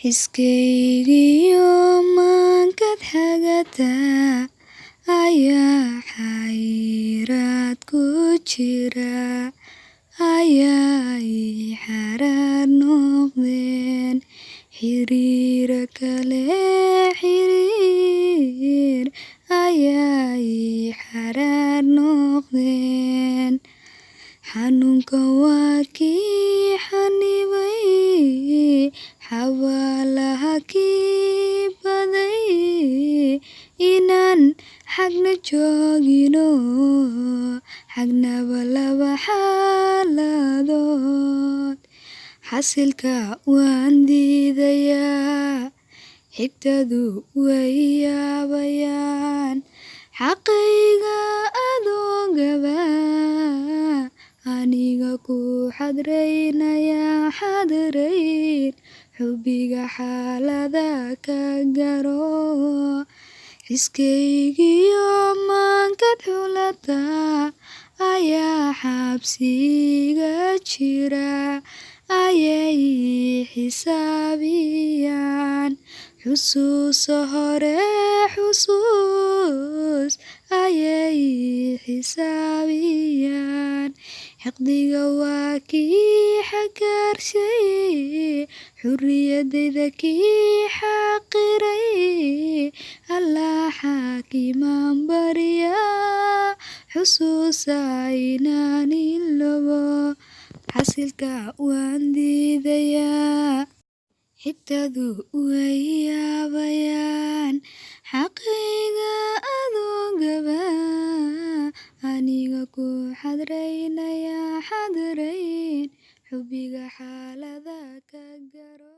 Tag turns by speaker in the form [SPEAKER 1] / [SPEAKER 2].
[SPEAKER 1] Xiskaygiyo maankad xagataa ayaa xayiraad ku jira, ayaa ii xaraar noqdeen xiriira kale xiriir, ayaa ii xaraar noqdeen. Xanuunka waa kii xanibay, xawaalaha kii baday, inaan xagna joogino xagnaba laba xaaladood. Xasilka waan diidayaa, xigtadu way yaabayaan, xaqayga adoo gabaa, aniga ku xadraynaya xadrayn, xubbiga xaalada ka garo. Xiskaygiyo maankad xulataa ayaa xabsiga jira, ayay xisaabiyaan xusuuso hore xusuus, ayay xisaabiyaan. Xiqdiga waa kii xagaarshay, xurriyadayda kii xaqiray, Allah xaakimaan baryaa xusuusa inaan iloobo. Xasilka waan diidayaa, xigtadu way yaabayaan, xaqayga adoo gabaa, aniga ku xadraynaya xadrayn, xubbiga xaalada ka garo.